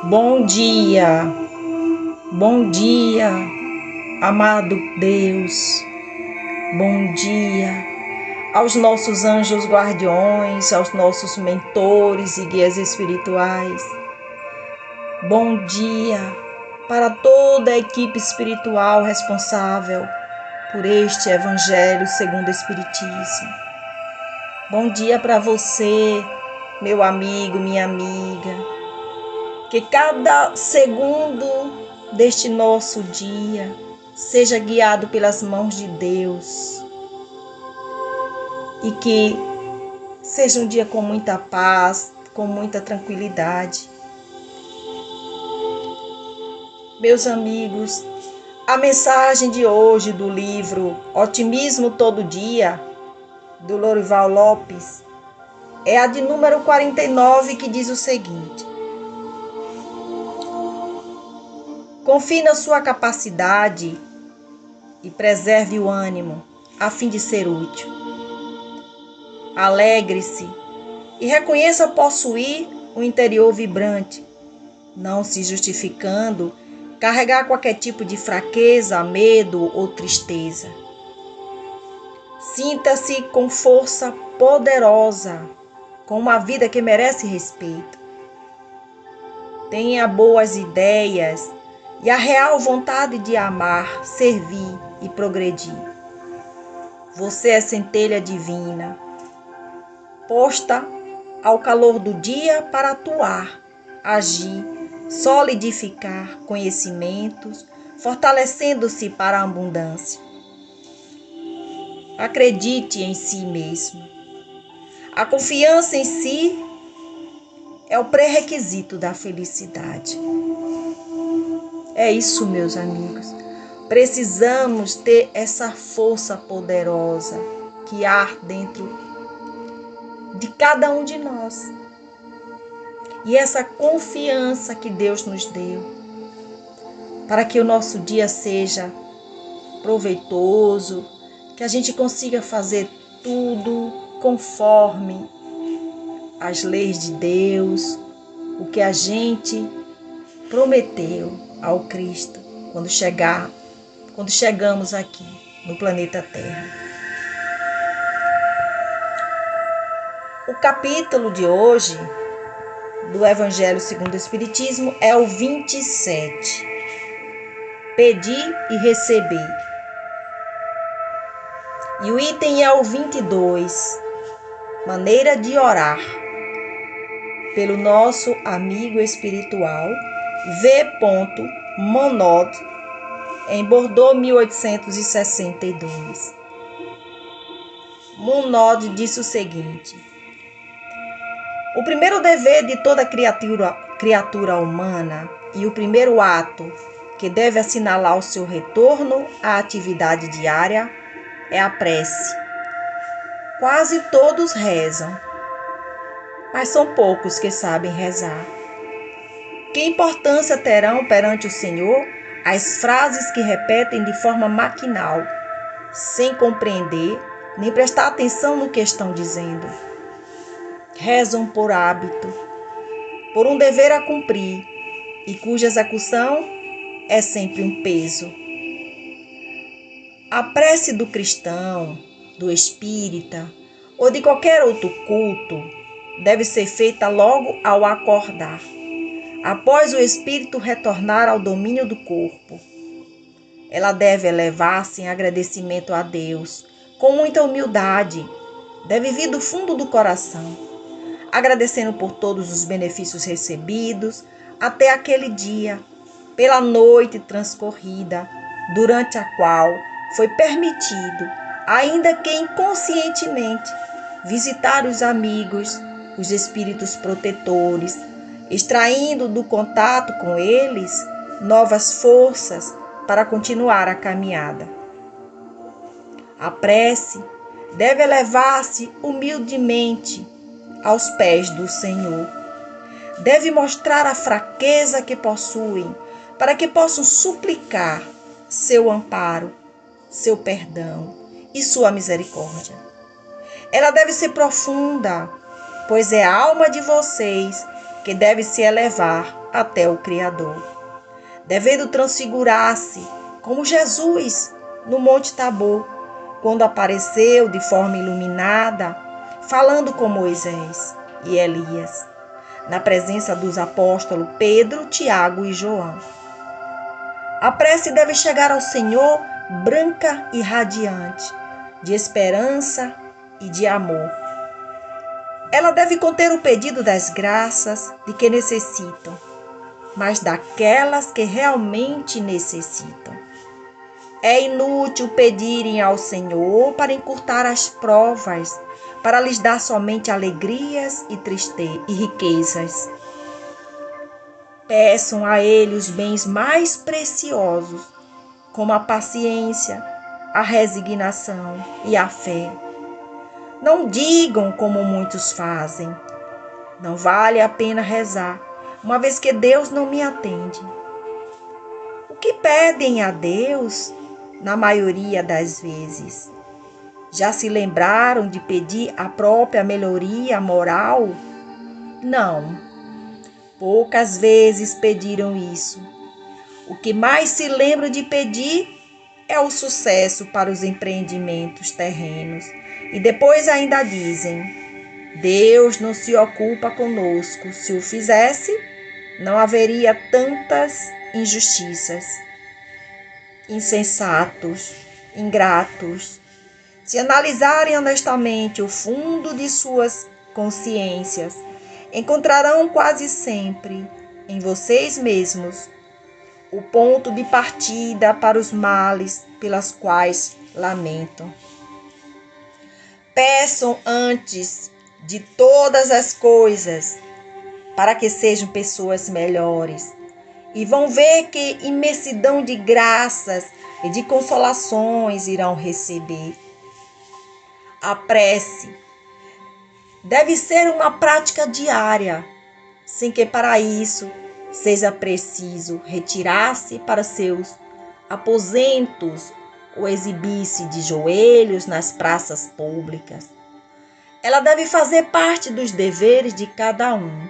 Bom dia, amado Deus, bom dia aos nossos anjos guardiões, aos nossos mentores e guias espirituais. Bom dia para toda a equipe espiritual responsável por este Evangelho segundo o Espiritismo. Bom dia para você, meu amigo, minha amiga. Que cada segundo deste nosso dia seja guiado pelas mãos de Deus e que seja um dia com muita paz, com muita tranquilidade. Meus amigos, a mensagem de hoje do livro Otimismo Todo Dia, do Lorival Lopes, é a de número 49, que diz o seguinte: confie na sua capacidade e preserve o ânimo, a fim de ser útil. Alegre-se e reconheça possuir um interior vibrante, não se justificando carregar qualquer tipo de fraqueza, medo ou tristeza. Sinta-se com força poderosa, com uma vida que merece respeito. Tenha boas ideias e a real vontade de amar, servir e progredir. Você é centelha divina, posta ao calor do dia para atuar, agir, solidificar conhecimentos, fortalecendo-se para a abundância. Acredite em si mesmo. A confiança em si é o pré-requisito da felicidade. É isso, meus amigos. Precisamos ter essa força poderosa que há dentro de cada um de nós. E essa confiança que Deus nos deu, para que o nosso dia seja proveitoso, que a gente consiga fazer tudo conforme as leis de Deus, o que a gente prometeu ao Cristo quando chegamos aqui no planeta Terra. O capítulo de hoje do Evangelho segundo o Espiritismo é o 27. Pedir e receber. E o item é o 22. Maneira de orar. Pelo nosso amigo espiritual V. Monod, em Bordeaux, 1862. Monod disse o seguinte: o primeiro dever de toda criatura humana e o primeiro ato que deve assinalar o seu retorno à atividade diária é a prece. Quase todos rezam, mas são poucos que sabem rezar. Que importância terão perante o Senhor as frases que repetem de forma maquinal, sem compreender nem prestar atenção no que estão dizendo? Rezam por hábito, por um dever a cumprir, e cuja execução é sempre um peso. A prece do cristão, do espírita ou de qualquer outro culto deve ser feita logo ao acordar, após o espírito retornar ao domínio do corpo. Ela deve elevar-se em agradecimento a Deus, com muita humildade, deve vir do fundo do coração, agradecendo por todos os benefícios recebidos até aquele dia, pela noite transcorrida, durante a qual foi permitido, ainda que inconscientemente, visitar os amigos, os espíritos protetores, extraindo do contato com eles novas forças para continuar a caminhada. A prece deve elevar-se humildemente aos pés do Senhor. Deve mostrar a fraqueza que possuem para que possam suplicar seu amparo, seu perdão e sua misericórdia. Ela deve ser profunda, pois é a alma de vocês que deve se elevar até o Criador, devendo transfigurar-se como Jesus no Monte Tabor, quando apareceu de forma iluminada, falando com Moisés e Elias, na presença dos apóstolos Pedro, Tiago e João. A prece deve chegar ao Senhor branca e radiante, de esperança e de amor. Ela deve conter o pedido das graças de que necessitam, mas daquelas que realmente necessitam. É inútil pedirem ao Senhor para encurtar as provas, para lhes dar somente alegrias e riquezas. Peçam a Ele os bens mais preciosos, como a paciência, a resignação e a fé. Não digam como muitos fazem: não vale a pena rezar, uma vez que Deus não me atende. O que pedem a Deus, na maioria das vezes? Já se lembraram de pedir a própria melhoria moral? Não. Poucas vezes pediram isso. O que mais se lembram de pedir é o sucesso para os empreendimentos terrenos. E depois ainda dizem: Deus não se ocupa conosco. Se o fizesse, não haveria tantas injustiças. Insensatos, ingratos. Se analisarem honestamente o fundo de suas consciências, encontrarão quase sempre em vocês mesmos o ponto de partida para os males pelas quais lamentam. Peçam antes de todas as coisas para que sejam pessoas melhores e vão ver que imensidão de graças e de consolações irão receber. A prece deve ser uma prática diária, sem que para isso seja preciso retirar-se para seus aposentos ou exibir-se de joelhos nas praças públicas. Ela deve fazer parte dos deveres de cada um,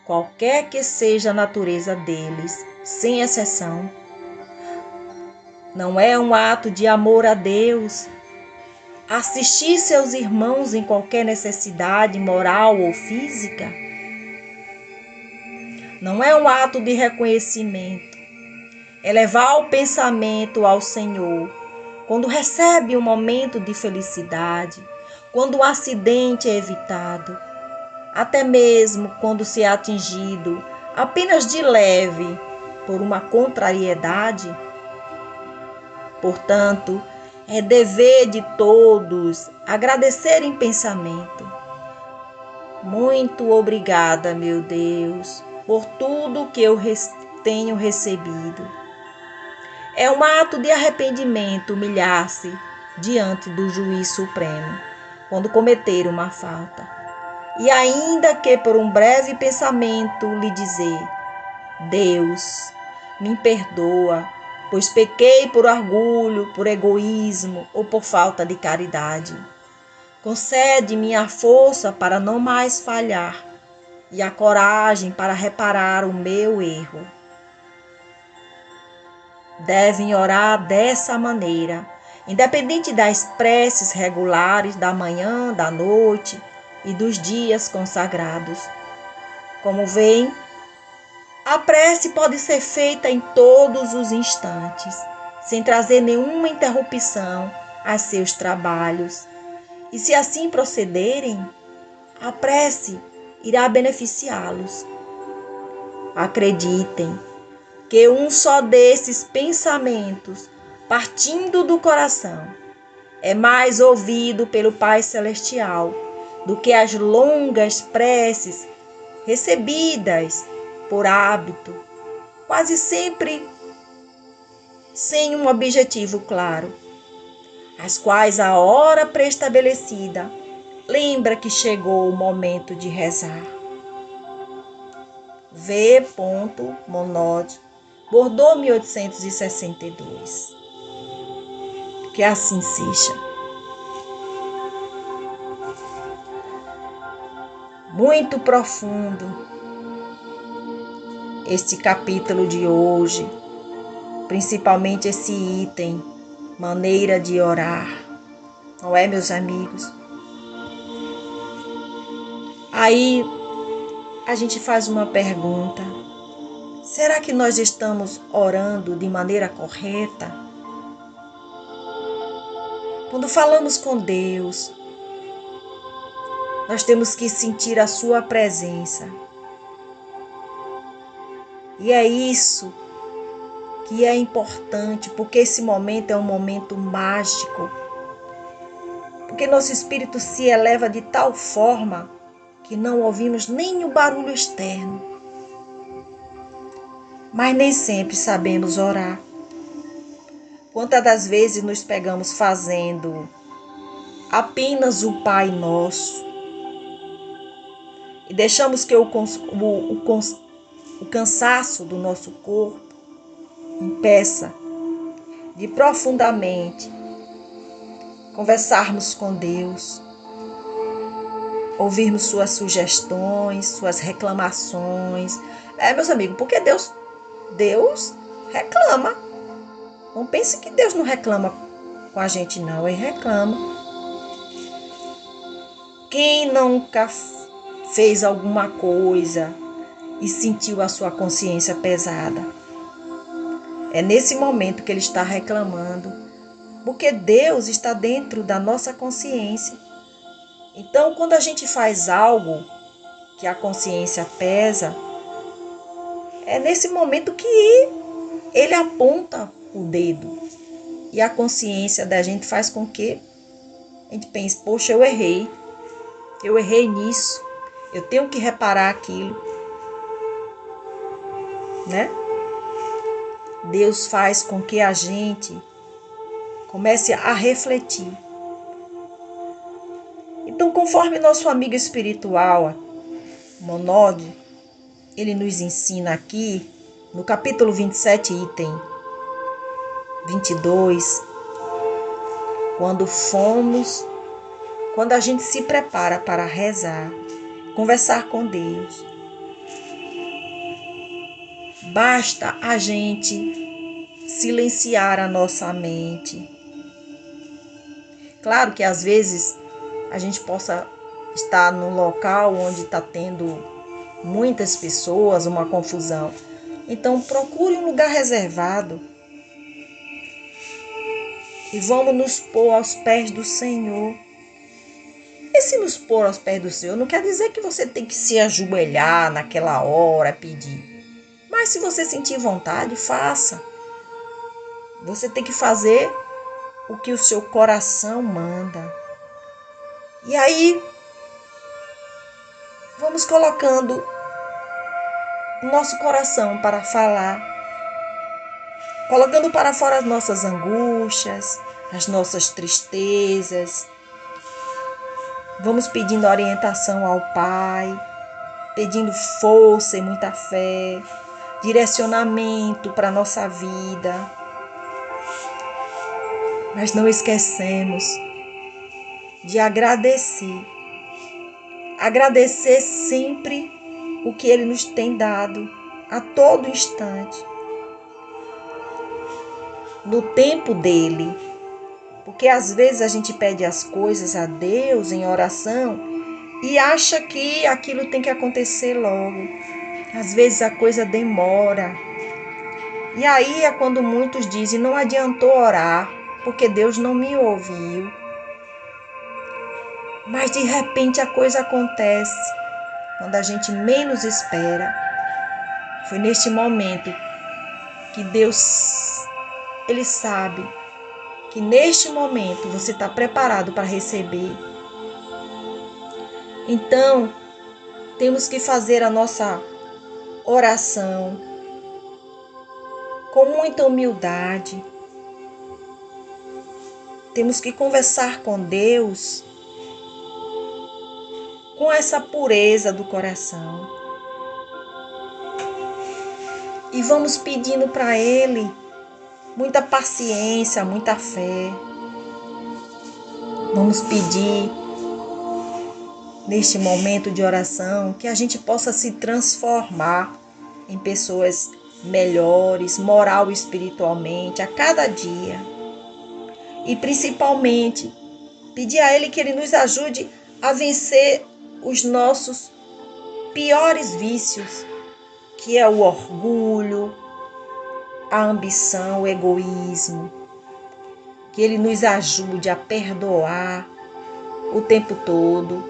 qualquer que seja a natureza deles, sem exceção. Não é um ato de amor a Deus assistir seus irmãos em qualquer necessidade moral ou física? Não é um ato de reconhecimento, é levar o pensamento ao Senhor quando recebe um momento de felicidade, quando um acidente é evitado, até mesmo quando se é atingido apenas de leve por uma contrariedade. Portanto, é dever de todos agradecer em pensamento. Muito obrigada, meu Deus, por tudo que eu tenho recebido. É um ato de arrependimento humilhar-se diante do juiz supremo quando cometer uma falta. E ainda que por um breve pensamento lhe dizer: Deus, me perdoa, pois pequei por orgulho, por egoísmo ou por falta de caridade. Concede-me a força para não mais falhar e a coragem para reparar o meu erro. Devem orar dessa maneira, independente das preces regulares da manhã, da noite e dos dias consagrados. Como veem, a prece pode ser feita em todos os instantes, sem trazer nenhuma interrupção a seus trabalhos. E se assim procederem, a prece irá beneficiá-los. Acreditem que um só desses pensamentos, partindo do coração, é mais ouvido pelo Pai Celestial do que as longas preces recebidas por hábito, quase sempre sem um objetivo claro, as quais a hora pré-estabelecida lembra que chegou o momento de rezar. V. Monod, Bordeaux, 1862. Que assim seja. Muito profundo este capítulo de hoje, principalmente esse item, maneira de orar, não é, meus amigos? Aí a gente faz uma pergunta: será que nós estamos orando de maneira correta? Quando falamos com Deus, nós temos que sentir a sua presença. E é isso que é importante, porque esse momento é um momento mágico. Porque nosso espírito se eleva de tal forma que não ouvimos nem o barulho externo. Mas nem sempre sabemos orar. Quantas das vezes nos pegamos fazendo apenas o Pai Nosso e deixamos que o cansaço do nosso corpo impeça de profundamente conversarmos com Deus, ouvirmos suas sugestões, suas reclamações. Meus amigos, porque Deus reclama. Não pense que Deus não reclama com a gente, não. Ele reclama. Quem nunca fez alguma coisa e sentiu a sua consciência pesada? É nesse momento que ele está reclamando, porque Deus está dentro da nossa consciência. Então, quando a gente faz algo que a consciência pesa, é nesse momento que ele aponta o dedo. E a consciência da gente faz com que a gente pense: poxa, eu errei nisso, eu tenho que reparar aquilo, né? Deus faz com que a gente comece a refletir. Então, conforme nosso amigo espiritual, Monod, ele nos ensina aqui, no capítulo 27, item 22, quando a gente se prepara para rezar, conversar com Deus, basta a gente silenciar a nossa mente. Claro que às vezes a gente possa estar num local onde está tendo muitas pessoas, uma confusão. Então procure um lugar reservado e vamos nos pôr aos pés do Senhor. E se nos pôr aos pés do Senhor, não quer dizer que você tem que se ajoelhar naquela hora, pedir. Mas se você sentir vontade, faça. Você tem que fazer o que o seu coração manda. E aí, vamos colocando o nosso coração para falar, colocando para fora as nossas angústias, as nossas tristezas. Vamos pedindo orientação ao Pai, pedindo força e muita fé, direcionamento para a nossa vida. Mas não esquecemos de agradecer. Agradecer sempre o que Ele nos tem dado, a todo instante. No tempo dEle. Porque às vezes a gente pede as coisas a Deus em oração e acha que aquilo tem que acontecer logo. Às vezes a coisa demora. E aí é quando muitos dizem: não adiantou orar, porque Deus não me ouviu. Mas de repente a coisa acontece quando a gente menos espera. Foi neste momento que Deus, Ele sabe que neste momento você está preparado para receber. Então, temos que fazer a nossa oração com muita humildade. Temos que conversar com Deus com essa pureza do coração. E vamos pedindo para Ele muita paciência, muita fé. Vamos pedir, neste momento de oração, que a gente possa se transformar em pessoas melhores, moral e espiritualmente, a cada dia. E principalmente, pedir a Ele que Ele nos ajude a vencer os nossos piores vícios, que é o orgulho, a ambição, o egoísmo. Que Ele nos ajude a perdoar o tempo todo.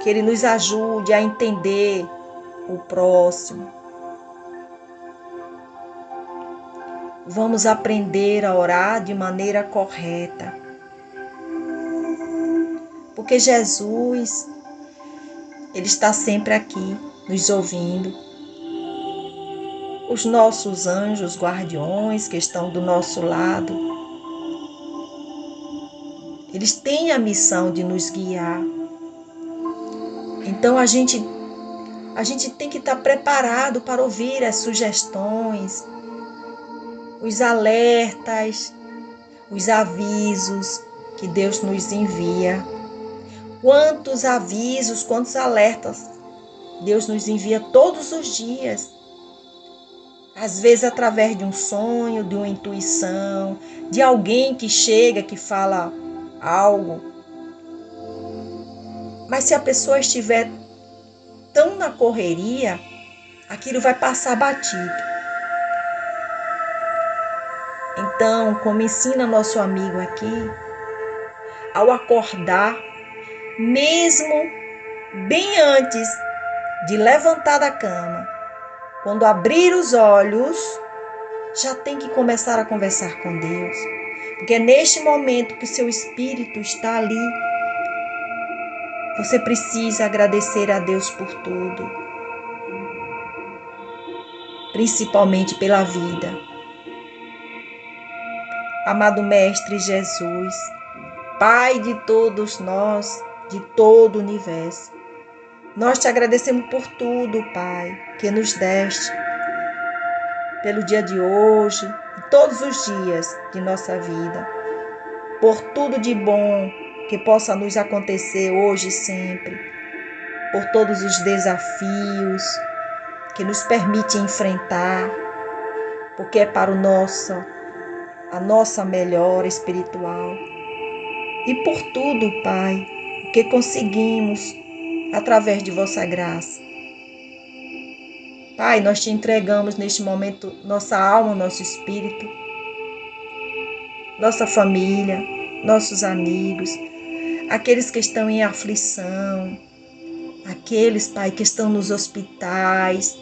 Que Ele nos ajude a entender o próximo. Vamos aprender a orar de maneira correta. Porque Jesus, Ele está sempre aqui, nos ouvindo. Os nossos anjos guardiões que estão do nosso lado, eles têm a missão de nos guiar. Então a gente tem que estar preparado para ouvir as sugestões, os alertas, os avisos que Deus nos envia. Quantos avisos, quantos alertas Deus nos envia todos os dias. Às vezes através de um sonho, de uma intuição, de alguém que chega, que fala algo. Mas se a pessoa estiver tão na correria, aquilo vai passar batido. Então, como ensina nosso amigo aqui, ao acordar, mesmo bem antes de levantar da cama, quando abrir os olhos, já tem que começar a conversar com Deus. Porque é neste momento que o seu espírito está ali. Você precisa agradecer a Deus por tudo. Principalmente pela vida. Amado Mestre Jesus, Pai de todos nós, de todo o universo, nós te agradecemos por tudo, Pai, que nos deste, pelo dia de hoje, e todos os dias de nossa vida, por tudo de bom que possa nos acontecer hoje e sempre, por todos os desafios que nos permite enfrentar, porque é para a nossa melhora espiritual. E por tudo, Pai, o que conseguimos através de vossa graça. Pai, nós te entregamos neste momento nossa alma, nosso espírito, nossa família, nossos amigos, aqueles que estão em aflição, aqueles, Pai, que estão nos hospitais,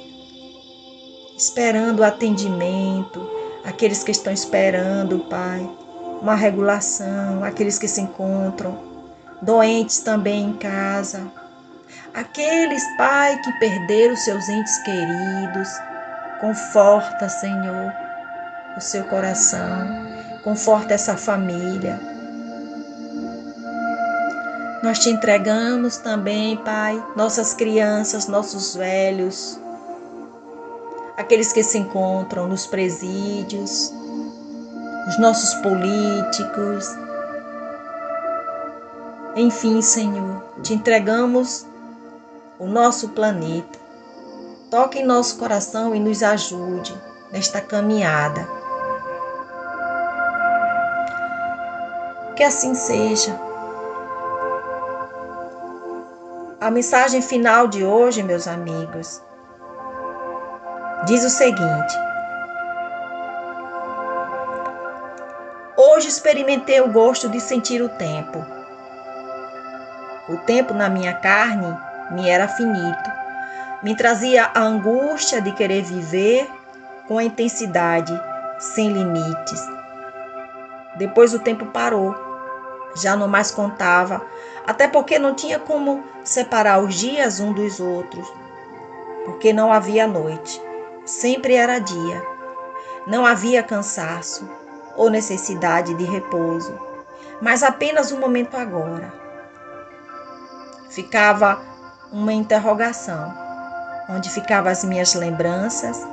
esperando o atendimento, aqueles que estão esperando, Pai, uma regulação, aqueles que se encontram doentes também em casa, aqueles, Pai, que perderam seus entes queridos, conforta, Senhor, o seu coração, conforta essa família. Nós te entregamos também, Pai, nossas crianças, nossos velhos, aqueles que se encontram nos presídios, os nossos políticos. Enfim, Senhor, te entregamos o nosso planeta. Toque em nosso coração e nos ajude nesta caminhada. Que assim seja. A mensagem final de hoje, meus amigos, diz o seguinte: hoje experimentei o gosto de sentir o tempo. O tempo na minha carne me era finito. Me trazia a angústia de querer viver com a intensidade sem limites. Depois o tempo parou. Já não mais contava, até porque não tinha como separar os dias um dos outros. Porque não havia noite. Sempre era dia. Não havia cansaço ou necessidade de repouso, mas apenas o momento agora. Ficava uma interrogação, onde ficavam as minhas lembranças.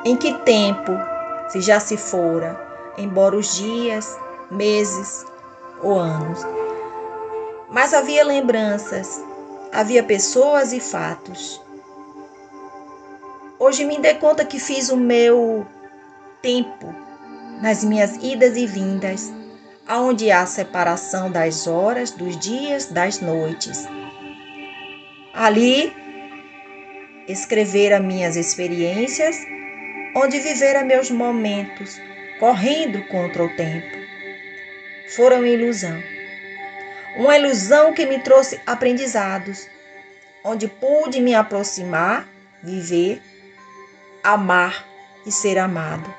Em que tempo se já se fora, embora os dias, meses ou anos. Mas havia lembranças, havia pessoas e fatos Hoje me dei conta que fiz o meu tempo nas minhas idas e vindas, aonde há separação das horas, dos dias, das noites. Ali, escrever as minhas experiências, onde viver meus momentos, correndo contra o tempo. Foram ilusão. Uma ilusão que me trouxe aprendizados, onde pude me aproximar, viver, amar e ser amado.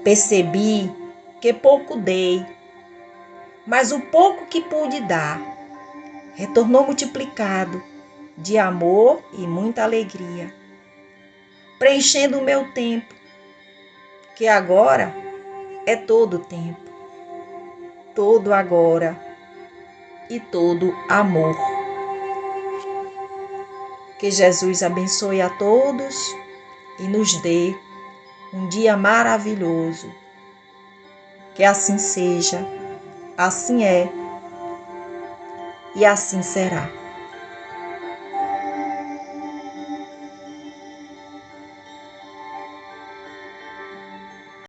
Percebi que pouco dei, mas o pouco que pude dar retornou multiplicado de amor e muita alegria, preenchendo o meu tempo, que agora é todo o tempo, todo agora e todo amor. Que Jesus abençoe a todos e nos dê um dia maravilhoso. Que assim seja, assim é e assim será.